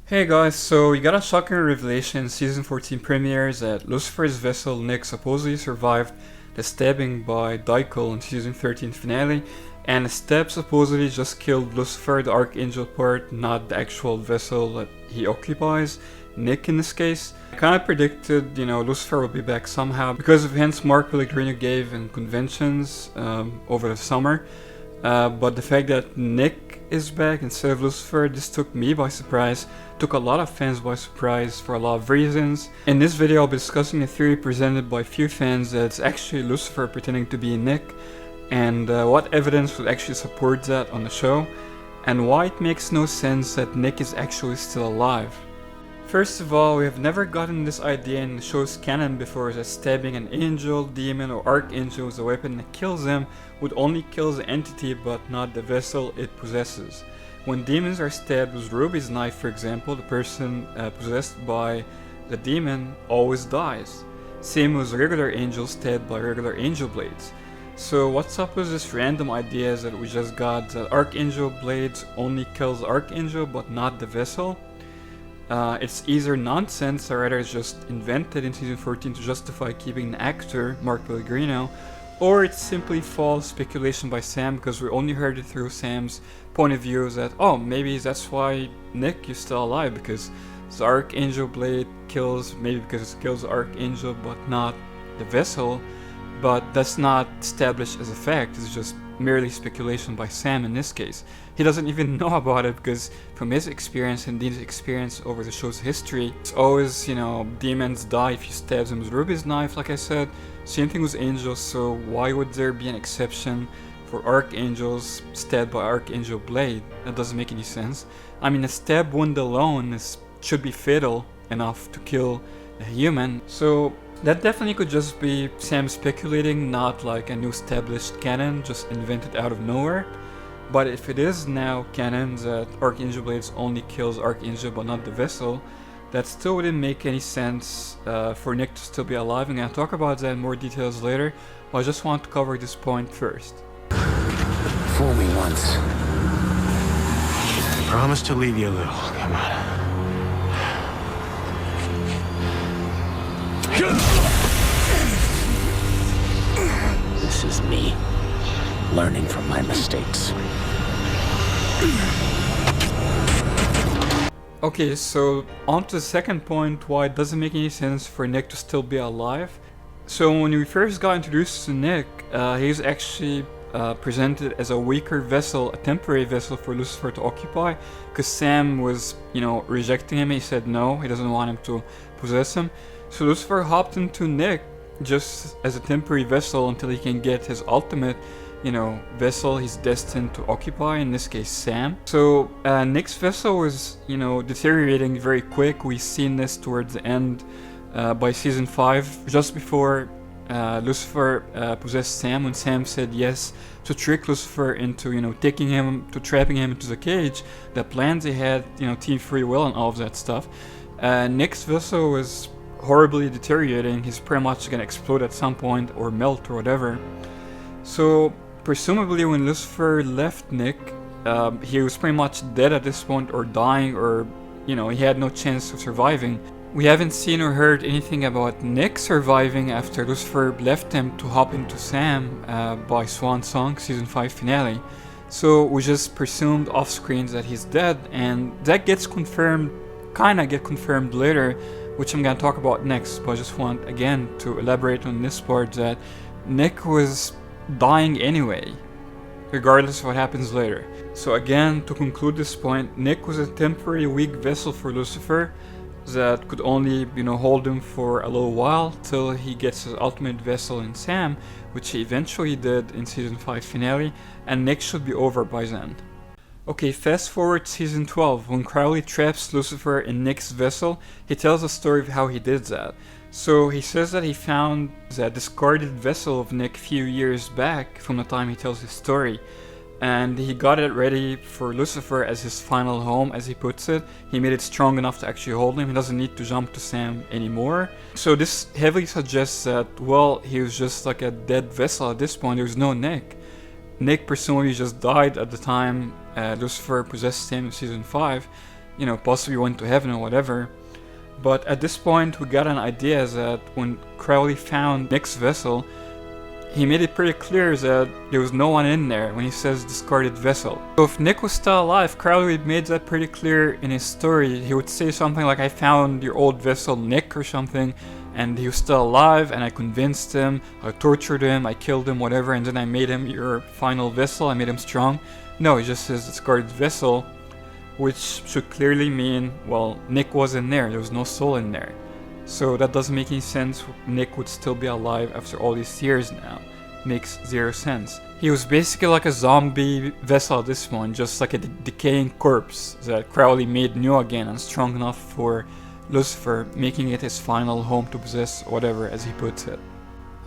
Hey guys, so we got a shocking revelation in season 14 premieres that Lucifer's vessel Nick supposedly survived the stabbing by Dykel in season 13 finale, and the stab supposedly just killed Lucifer, the Archangel part, not the actual vessel that he occupies, Nick in this case. I kinda predicted, Lucifer will be back somehow because of hints Mark Pellegrino gave in conventions over the summer. But the fact that Nick is back instead of Lucifer, this took me by surprise, took a lot of fans by surprise for a lot of reasons. In this video I'll be discussing a theory presented by a few fans that it's actually Lucifer pretending to be Nick, and what evidence would actually support that on the show, and why it makes no sense that Nick is actually still alive. First of all, we have never gotten this idea in the show's canon before, that stabbing an angel, demon or archangel with a weapon that kills them would only kill the entity but not the vessel it possesses. When demons are stabbed with Ruby's knife, for example, the person possessed by the demon always dies. Same with regular angels stabbed by regular angel blades. So what's up with this random ideas that we just got, that archangel blades only kills archangel but not the vessel? It's either nonsense or rather it's just invented in season 14 to justify keeping the actor, Mark Pellegrino, or it's simply false speculation by Sam because we only heard it through Sam's point of view that, oh, maybe that's why Nick is still alive, because the Archangel blade kills, maybe because it kills the Archangel but not the vessel, but that's not established as a fact, it's just merely speculation by Sam in this case. He doesn't even know about it because from his experience and Dean's experience over the show's history, it's always, demons die if you stab them with Ruby's knife, like I said. Same thing with angels, so why would there be an exception for archangels stabbed by Archangel blade? That doesn't make any sense. I mean, a stab wound alone should be fatal enough to kill a human, so that definitely could just be Sam speculating, not like a new established canon just invented out of nowhere. But if it is now canon that Archangel blades only kills Archangel but not the vessel, that still wouldn't make any sense for Nick to still be alive, and I'll talk about that in more details later, but I just want to cover this point first. Fool me once. Promise to leave you a little. Come on. This is me, learning from my mistakes. Okay, so on to the second point, why it doesn't make any sense for Nick to still be alive. So when we first got introduced to Nick, he's actually presented as a weaker vessel, a temporary vessel for Lucifer to occupy, because Sam was, rejecting him. He said no, he doesn't want him to possess him. So Lucifer hopped into Nick just as a temporary vessel until he can get his ultimate, vessel he's destined to occupy, in this case Sam. So Nick's vessel was, deteriorating very quick. We've seen this towards the end by season 5, just before Lucifer possessed Sam, when Sam said yes to trick Lucifer into, taking him, to trapping him into the cage, the plans they had, team free will and all of that stuff. Nick's vessel was horribly deteriorating. He's pretty much gonna explode at some point or melt or whatever. So presumably when Lucifer left Nick, he was pretty much dead at this point, or dying, or he had no chance of surviving. We haven't seen or heard anything about Nick surviving after Lucifer left him to hop into Sam by Swan Song season 5 finale. So we just presumed off screen that he's dead, and that gets confirmed, get confirmed later, which I'm gonna talk about next. But I just want again to elaborate on this part, that Nick was dying anyway, regardless of what happens later. So again, to conclude this point, Nick was a temporary weak vessel for Lucifer that could only, hold him for a little while till he gets his ultimate vessel in Sam, which he eventually did in season 5 finale, and Nick should be over by then. Okay, fast forward to season 12, when Crowley traps Lucifer in Nick's vessel. He tells a story of how he did that. So he says that he found that discarded vessel of Nick a few years back from the time he tells his story, and he got it ready for Lucifer as his final home, as he puts it. He made it strong enough to actually hold him. He doesn't need to jump to Sam anymore. So this heavily suggests that, well, he was just like a dead vessel at this point. There was no Nick. Nick presumably just died at the time Lucifer possessed him in season 5, possibly went to heaven or whatever. But at this point, we got an idea that when Crowley found Nick's vessel, he made it pretty clear that there was no one in there when he says discarded vessel. So if Nick was still alive, Crowley made that pretty clear in his story. He would say something like, I found your old vessel, Nick, or something, and he was still alive, and I convinced him, I tortured him, I killed him, whatever, and then I made him your final vessel, I made him strong. No, he just says discarded vessel, which should clearly mean, well, Nick wasn't there, there was no soul in there. So that doesn't make any sense. Nick would still be alive after all these years now. Makes zero sense. He was basically like a zombie vessel at this point, just like a decaying corpse that Crowley made new again and strong enough for Lucifer, making it his final home to possess, whatever, as he puts it.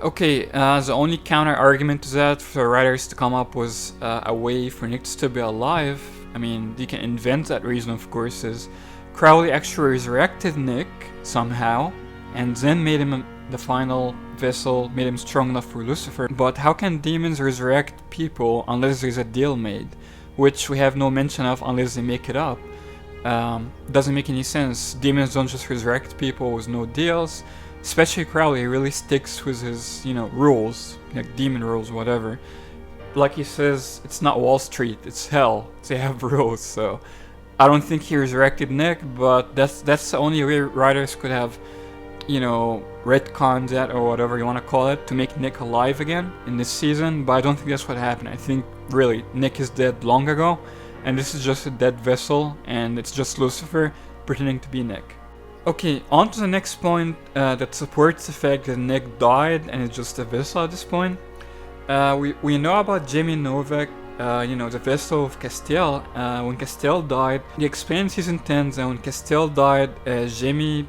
Okay, the only counter argument to that for the writers to come up was a way for Nick to still be alive. I mean, you can invent that reason, of course, is Crowley actually resurrected Nick somehow and then made him the final vessel, made him strong enough for Lucifer. But how can demons resurrect people unless there's a deal made? Which we have no mention of unless they make it up. Doesn't make any sense. Demons don't just resurrect people with no deals. Especially Crowley really sticks with his, rules, like demon rules, whatever. Like he says, it's not Wall Street, it's hell. They have rules, so I don't think he resurrected Nick, but that's the only way writers could have, retconned that or whatever you want to call it to make Nick alive again in this season, but I don't think that's what happened. I think, really, Nick is dead long ago, and this is just a dead vessel, and it's just Lucifer pretending to be Nick. Okay, on to the next point that supports the fact that Nick died and it's just a vessel at this point. We know about Jamie Novak, the vessel of Castiel. When Castiel died, they explained in season 10 that when Castiel died, Jamie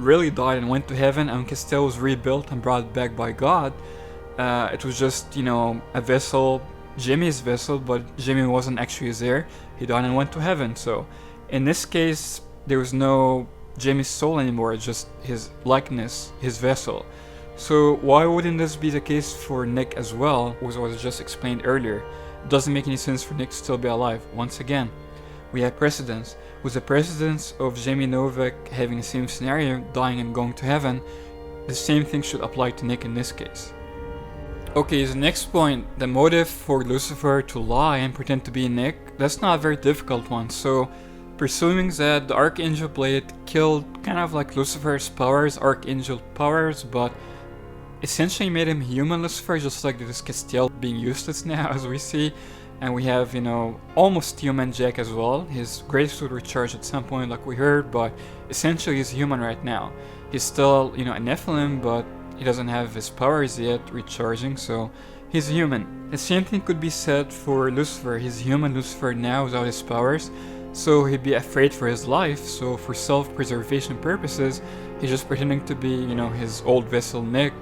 really died and went to heaven, and when Castiel was rebuilt and brought back by God, it was just, a vessel, Jamie's vessel, but Jamie wasn't actually there. He died and went to heaven. So in this case, there was no Jamie's soul anymore, it's just his likeness, his vessel. So why wouldn't this be the case for Nick as well, as was just explained earlier? It doesn't make any sense for Nick to still be alive. Once again, we have precedence. With the precedence of Jamie Novak having the same scenario, dying and going to heaven, the same thing should apply to Nick in this case. Okay, the next point, the motive for Lucifer to lie and pretend to be Nick, that's not a very difficult one. So, presuming that the Archangel blade killed kind of like Lucifer's powers, Archangel powers, but essentially made him human Lucifer, just like this Castiel being useless now, as we see. And we have, almost human Jack as well. His grace would recharge at some point, like we heard, but essentially he's human right now. He's still, a Nephilim, but he doesn't have his powers yet recharging, so he's human. The same thing could be said for Lucifer. He's human Lucifer now without his powers, so he'd be afraid for his life, so for self-preservation purposes, he's just pretending to be, his old vessel Nick.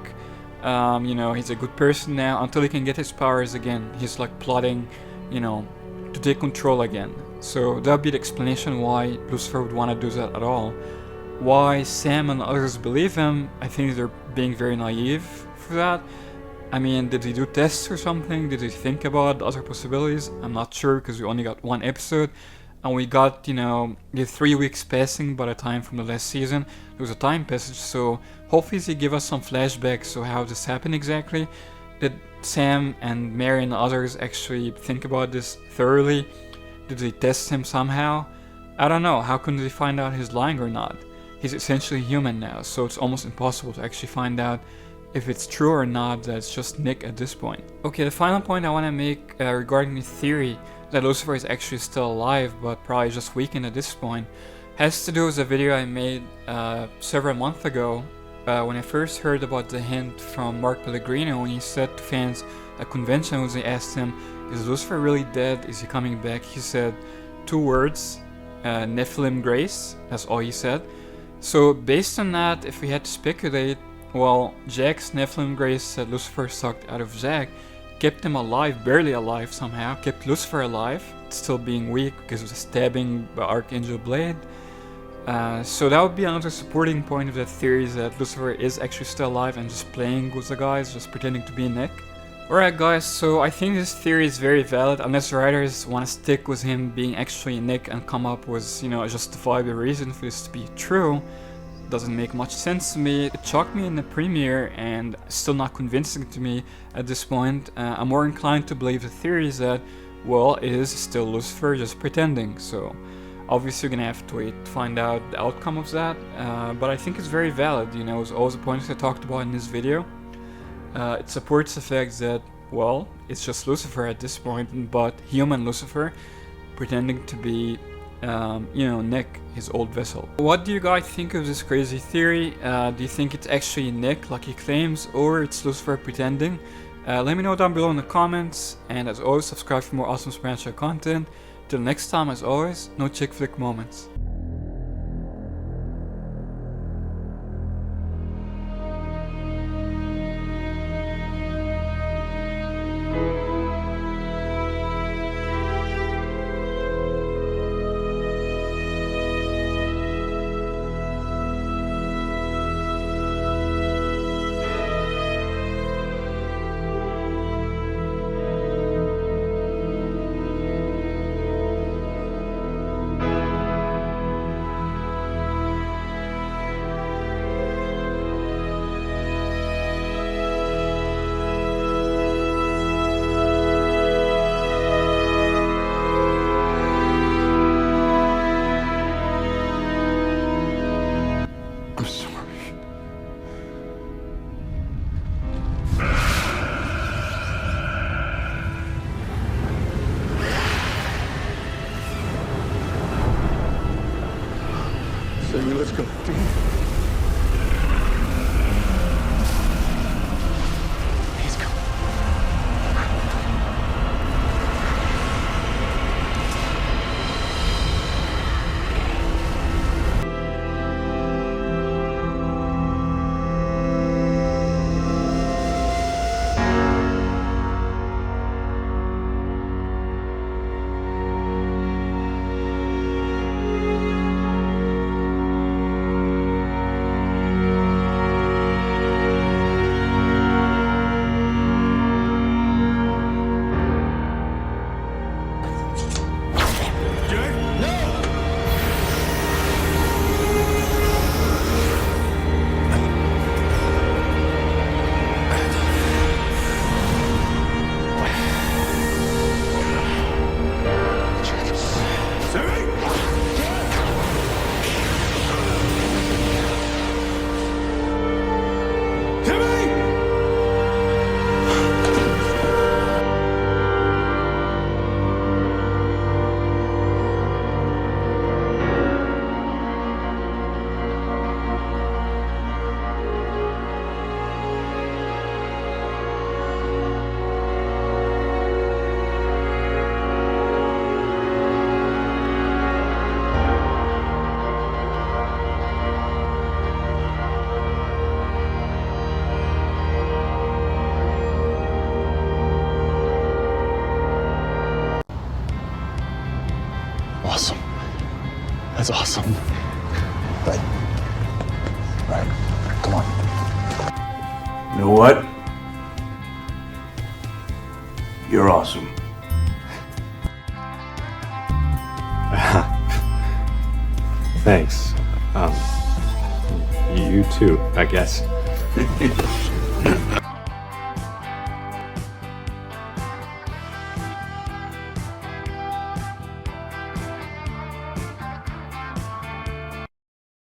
He's a good person now until he can get his powers again. He's like plotting, to take control again. So that would be the explanation why Lucifer would want to do that at all. Why Sam and others believe him, I think they're being very naive for that. I mean, did they do tests or something? Did they think about other possibilities? I'm not sure, because we only got one episode. And we got, the 3 weeks passing by the time from the last season. There was a time passage, so hopefully they give us some flashbacks to how this happened exactly. Did Sam and Mary and others actually think about this thoroughly? Did they test him somehow? I don't know, how couldn't they find out he's lying or not? He's essentially human now, so it's almost impossible to actually find out if it's true or not that it's just Nick at this point. Okay, the final point I want to make regarding the theory that Lucifer is actually still alive, but probably just weakened at this point, has to do with a video I made several months ago when I first heard about the hint from Mark Pellegrino when he said to fans at convention when they asked him, is Lucifer really dead? Is he coming back? He said 2 words, Nephilim grace, that's all he said. So based on that, if we had to speculate, well, Jack's Nephilim grace that Lucifer sucked out of Jack kept him alive, barely alive somehow, kept Lucifer alive, still being weak because of the stabbing by Archangel blade. So that would be another supporting point of that theory, that Lucifer is actually still alive and just playing with the guys, just pretending to be Nick. Alright guys, so I think this theory is very valid unless writers want to stick with him being actually Nick and come up with, you know, a justifiable reason for this to be true. Doesn't make much sense to me. It shocked me in the premiere and still not convincing to me at this point. I'm more inclined to believe the theory is that, well, it is still Lucifer just pretending. So obviously you're gonna have to wait to find out the outcome of that. But I think it's very valid, you know, as all the points I talked about in this video. It supports the fact that, well, it's just Lucifer at this point, but human Lucifer pretending to be, you know, Nick, his old vessel. What do you guys think of this crazy theory? Do you think it's actually Nick, like he claims, or it's Lucifer pretending? Let me know down below in the comments, and as always, subscribe for more awesome supernatural content. Till next time, as always, no chick flick moments. Let's go. He's coming. Awesome. That's awesome. Right. Right. Come on. You know what? You're awesome. Thanks. You too, I guess.